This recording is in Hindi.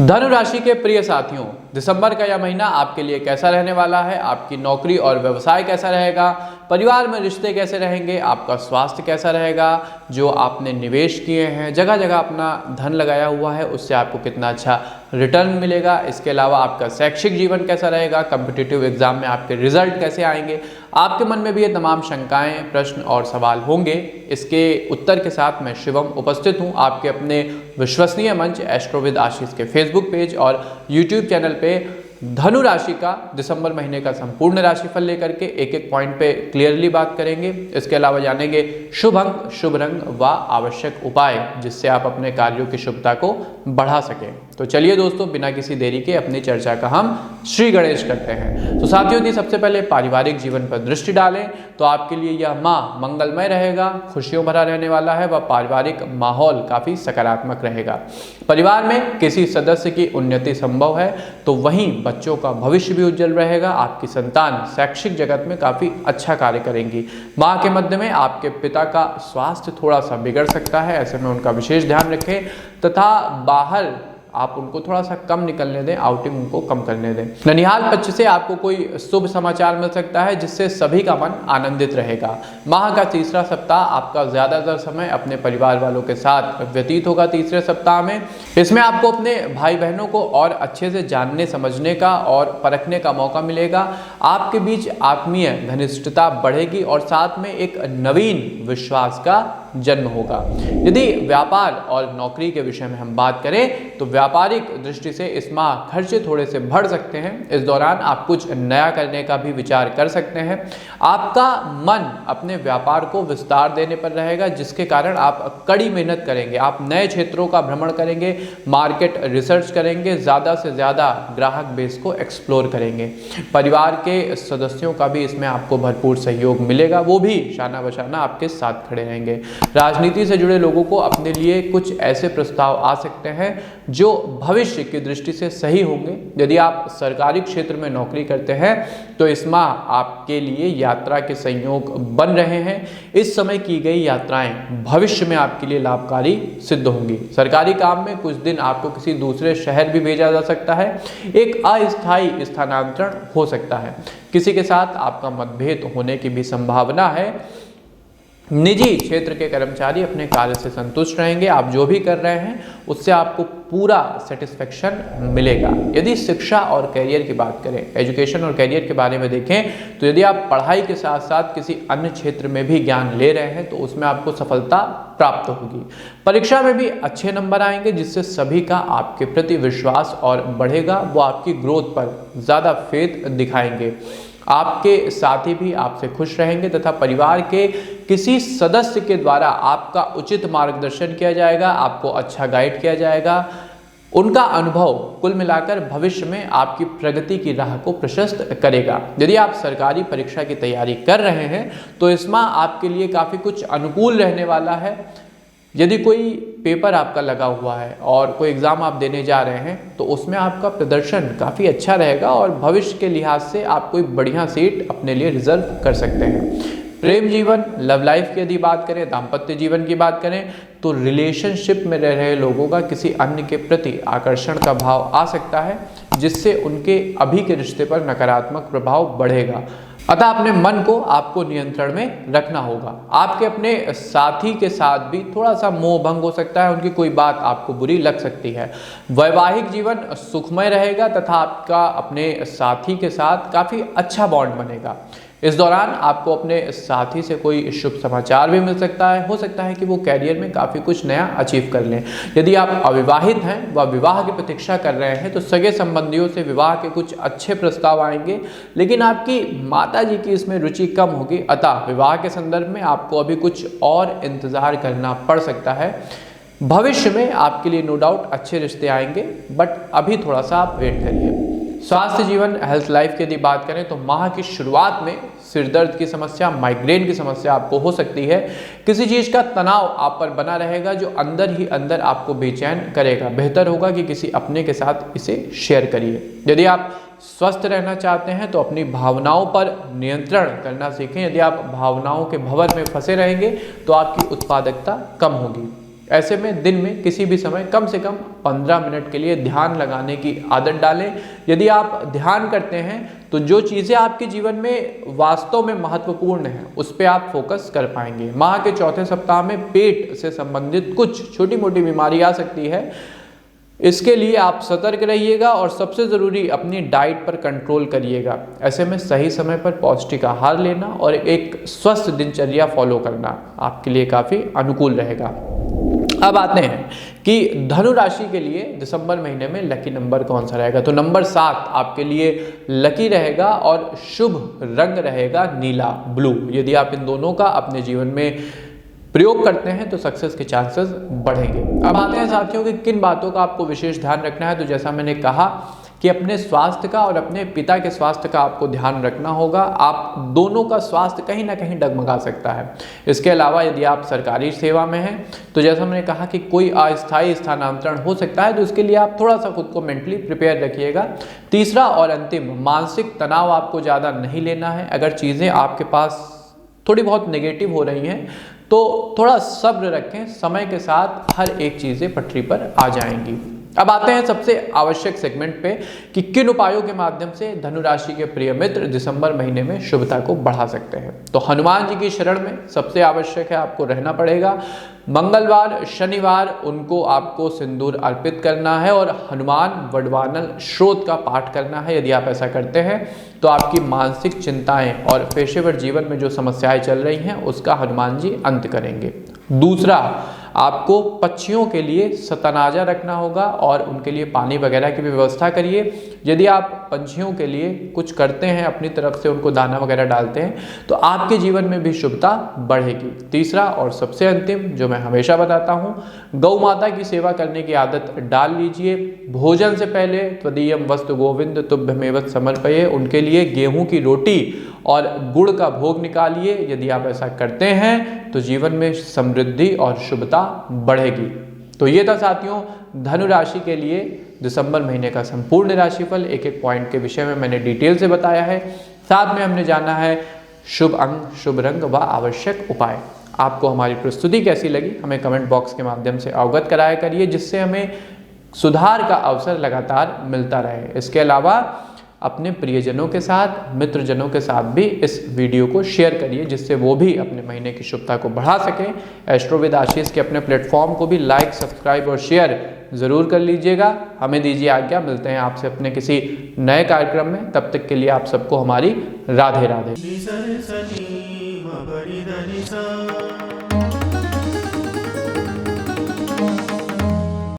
धनु राशि के प्रिय साथियों, दिसंबर का यह महीना आपके लिए कैसा रहने वाला है। आपकी नौकरी और व्यवसाय कैसा रहेगा, परिवार में रिश्ते कैसे रहेंगे, आपका स्वास्थ्य कैसा रहेगा, जो आपने निवेश किए हैं, जगह जगह अपना धन लगाया हुआ है, उससे आपको कितना अच्छा रिटर्न मिलेगा। इसके अलावा आपका शैक्षिक जीवन कैसा रहेगा, कॉम्पिटिटिव एग्जाम में आपके रिजल्ट कैसे आएंगे। आपके मन में भी ये तमाम शंकाएं, प्रश्न और सवाल होंगे। इसके उत्तर के साथ मैं शिवम उपस्थित हूँ आपके अपने विश्वसनीय मंच एस्ट्रोविद आशीष के फेसबुक पेज और यूट्यूब चैनल पे धनु राशि का दिसंबर महीने का संपूर्ण राशिफल लेकर के एक एक पॉइंट पे क्लियरली बात करेंगे। इसके अलावा जानेंगे शुभ अंक, शुभ रंग व आवश्यक उपाय जिससे आप अपने कार्यों की शुभता को बढ़ा सकें। तो चलिए दोस्तों, बिना किसी देरी के अपनी चर्चा का हम श्री गणेश करते हैं। तो साथियों जी, सबसे पहले पारिवारिक जीवन पर दृष्टि डालें तो आपके लिए यह माह मंगलमय रहेगा, खुशियों भरा रहने वाला है व पारिवारिक माहौल काफी सकारात्मक रहेगा। परिवार में किसी सदस्य की उन्नति संभव है तो वहीं बच्चों का भविष्य भी उज्जवल रहेगा। आपकी संतान शैक्षिक जगत में काफी अच्छा कार्य करेंगी। माह के मध्य में आपके पिता का स्वास्थ्य थोड़ा सा बिगड़ सकता है, ऐसे में उनका विशेष ध्यान रखें तथा बाहर आप उनको थोड़ा सा कम निकलने दें, आउटिंग उनको कम करने दें। ननिहाल पक्ष से आपको कोई शुभ समाचार मिल सकता है जिससे सभी का मन आनंदित रहेगा। माह का तीसरा सप्ताह आपका ज्यादातर समय अपने परिवार वालों के साथ व्यतीत होगा। तीसरे सप्ताह में इसमें आपको अपने भाई बहनों को और अच्छे से जानने समझने का और परखने का मौका मिलेगा। आपके बीच आत्मीय घनिष्ठता बढ़ेगी और साथ में एक नवीन विश्वास का जन्म होगा। यदि व्यापार और नौकरी के विषय में हम बात करें तो व्यापारिक दृष्टि से इस माह खर्चे थोड़े से बढ़ सकते हैं। इस दौरान आप कुछ नया करने का भी विचार कर सकते हैं। आपका मन अपने व्यापार को विस्तार देने पर रहेगा जिसके कारण आप कड़ी मेहनत करेंगे। आप नए क्षेत्रों का भ्रमण करेंगे, मार्केट रिसर्च करेंगे, ज़्यादा से ज़्यादा ग्राहक बेस को एक्सप्लोर करेंगे। परिवार के सदस्यों का भी इसमें आपको भरपूर सहयोग मिलेगा, वो भी शाना बशाना आपके साथ खड़े रहेंगे। राजनीति से जुड़े लोगों को अपने लिए कुछ ऐसे प्रस्ताव आ सकते हैं जो भविष्य की दृष्टि से सही होंगे। यदि आप सरकारी क्षेत्र में नौकरी करते हैं तो इस माह आपके लिए यात्रा के संयोग बन रहे हैं। इस समय की गई यात्राएं भविष्य में आपके लिए लाभकारी सिद्ध होंगी। सरकारी काम में कुछ दिन आपको किसी दूसरे शहर भी भेजा जा सकता है। एक अस्थायी स्थानांतरण हो सकता है। किसी के साथ आपका मतभेद होने की भी संभावना है। निजी क्षेत्र के कर्मचारी अपने कार्य से संतुष्ट रहेंगे। आप जो भी कर रहे हैं उससे आपको पूरा सेटिस्फेक्शन मिलेगा। यदि शिक्षा और करियर की बात करें, एजुकेशन और करियर के बारे में देखें तो यदि आप पढ़ाई के साथ साथ किसी अन्य क्षेत्र में भी ज्ञान ले रहे हैं तो उसमें आपको सफलता प्राप्त होगी। परीक्षा में भी अच्छे नंबर आएंगे जिससे सभी का आपके प्रति विश्वास और बढ़ेगा। वो आपकी ग्रोथ पर ज़्यादा फेथ दिखाएंगे। आपके साथी भी आपसे खुश रहेंगे तथा परिवार के किसी सदस्य के द्वारा आपका उचित मार्गदर्शन किया जाएगा, आपको अच्छा गाइड किया जाएगा। उनका अनुभव कुल मिलाकर भविष्य में आपकी प्रगति की राह को प्रशस्त करेगा। यदि आप सरकारी परीक्षा की तैयारी कर रहे हैं तो इस माह आपके लिए काफ़ी कुछ अनुकूल रहने वाला है। यदि कोई पेपर आपका लगा हुआ है और कोई एग्ज़ाम आप देने जा रहे हैं तो उसमें आपका प्रदर्शन काफ़ी अच्छा रहेगा और भविष्य के लिहाज से आप कोई बढ़िया सीट अपने लिए रिजर्व कर सकते हैं। प्रेम जीवन, लव लाइफ की यदि बात करें, दाम्पत्य जीवन की बात करें तो रिलेशनशिप में रह रहे लोगों का किसी अन्य के प्रति आकर्षण का भाव आ सकता है जिससे उनके अभी के रिश्ते पर नकारात्मक प्रभाव बढ़ेगा। अतः अपने मन को आपको नियंत्रण में रखना होगा। आपके अपने साथी के साथ भी थोड़ा सा मोह भंग हो सकता है, उनकी कोई बात आपको बुरी लग सकती है। वैवाहिक जीवन सुखमय रहेगा तथा आपका अपने साथी के साथ काफ़ी अच्छा बॉन्ड बनेगा। इस दौरान आपको अपने साथी से कोई शुभ समाचार भी मिल सकता है। हो सकता है कि वो कैरियर में काफ़ी कुछ नया अचीव कर लें। यदि आप अविवाहित हैं व विवाह की प्रतीक्षा कर रहे हैं तो सगे संबंधियों से विवाह के कुछ अच्छे प्रस्ताव आएंगे, लेकिन आपकी माता जी की इसमें रुचि कम होगी। अतः विवाह के संदर्भ में आपको अभी कुछ और इंतज़ार करना पड़ सकता है। भविष्य में आपके लिए नो डाउट अच्छे रिश्ते आएंगे, बट अभी थोड़ा सा आप वेट करिए। स्वास्थ्य जीवन, हेल्थ लाइफ की यदि बात करें तो माह की शुरुआत में सिरदर्द की समस्या, माइग्रेन की समस्या आपको हो सकती है। किसी चीज़ का तनाव आप पर बना रहेगा जो अंदर ही अंदर आपको बेचैन करेगा। बेहतर होगा कि किसी अपने के साथ इसे शेयर करिए। यदि आप स्वस्थ रहना चाहते हैं तो अपनी भावनाओं पर नियंत्रण करना सीखें। यदि आप भावनाओं के भंवर में फंसे रहेंगे तो आपकी उत्पादकता कम होगी। ऐसे में दिन में किसी भी समय कम से कम 15 मिनट के लिए ध्यान लगाने की आदत डालें। यदि आप ध्यान करते हैं तो जो चीज़ें आपके जीवन में वास्तव में महत्वपूर्ण हैं उस पर आप फोकस कर पाएंगे। माह के चौथे सप्ताह में पेट से संबंधित कुछ छोटी मोटी बीमारी आ सकती है, इसके लिए आप सतर्क रहिएगा और सबसे ज़रूरी अपनी डाइट पर कंट्रोल करिएगा। ऐसे में सही समय पर पौष्टिक आहार लेना और एक स्वस्थ दिनचर्या फॉलो करना आपके लिए काफ़ी अनुकूल रहेगा। अब आते हैं कि धनु राशि के लिए दिसंबर महीने में लकी नंबर कौन सा रहेगा। तो नंबर 7 आपके लिए लकी रहेगा और शुभ रंग रहेगा नीला, ब्लू। यदि आप इन दोनों का अपने जीवन में प्रयोग करते हैं तो सक्सेस के चांसेस बढ़ेंगे। अब आते हैं साथियों कि किन बातों का आपको विशेष ध्यान रखना है। तो जैसा मैंने कहा कि अपने स्वास्थ्य का और अपने पिता के स्वास्थ्य का आपको ध्यान रखना होगा। आप दोनों का स्वास्थ्य कहीं ना कहीं डगमगा सकता है। इसके अलावा यदि आप सरकारी सेवा में हैं तो जैसा मैंने कहा कि कोई अस्थायी स्थानांतरण हो सकता है, तो इसके लिए आप थोड़ा सा खुद को मेंटली प्रिपेयर रखिएगा। तीसरा और अंतिम, मानसिक तनाव आपको ज़्यादा नहीं लेना है। अगर चीज़ें आपके पास थोड़ी बहुत नेगेटिव हो रही हैं तो थोड़ा सब्र रखें, समय के साथ हर एक चीज़ें पटरी पर आ जाएंगी। अब आते हैं सबसे आवश्यक सेगमेंट पे कि किन उपायों के माध्यम से धनु राशि के प्रिय मित्र दिसंबर महीने में शुभता को बढ़ा सकते हैं। तो हनुमान जी की शरण में सबसे आवश्यक है आपको रहना पड़ेगा। मंगलवार शनिवार उनको आपको सिंदूर अर्पित करना है और हनुमान वडवानल श्रोत का पाठ करना है। यदि आप ऐसा करते हैं तो आपकी मानसिक चिंताएं और पेशेवर जीवन में जो समस्याएं चल रही हैं उसका हनुमान जी अंत करेंगे। दूसरा, आपको पक्षियों के लिए सतनाजा रखना होगा और उनके लिए पानी वगैरह की भी व्यवस्था करिए। यदि आप पंछियों के लिए कुछ करते हैं, अपनी तरफ से उनको दाना वगैरह डालते हैं, तो आपके जीवन में भी शुभता बढ़ेगी। तीसरा और सबसे अंतिम जो मैं हमेशा बताता हूँ, गौ माता की सेवा करने की आदत डाल लीजिए। भोजन से पहले त्वदीयम वस्तु गोविंद तुभ्यमेव समर्पये, उनके लिए गेहूं की रोटी और गुड़ का भोग निकालिए। यदि आप ऐसा करते हैं तो जीवन में समृद्धि और शुभता बढ़ेगी। तो ये था साथियों धनु राशि के लिए दिसंबर महीने का संपूर्ण राशिफल। एक एक पॉइंट के विषय में मैंने डिटेल से बताया है। साथ में हमने जाना है शुभ अंग, शुभ रंग व आवश्यक उपाय। आपको हमारी प्रस्तुति कैसी लगी हमें कमेंट बॉक्स के माध्यम से अवगत कराया करिए, जिससे हमें सुधार का अवसर लगातार मिलता रहे। इसके अलावा अपने प्रियजनों के साथ, मित्रजनों के साथ भी इस वीडियो को शेयर करिए, जिससे वो भी अपने महीने की शुभता को बढ़ा सकें। एस्ट्रोविद आशीष के अपने प्लेटफॉर्म को भी लाइक, सब्सक्राइब और शेयर ज़रूर कर लीजिएगा। हमें दीजिए आज्ञा, मिलते हैं आपसे अपने किसी नए कार्यक्रम में। तब तक के लिए आप सबको हमारी राधे राधे।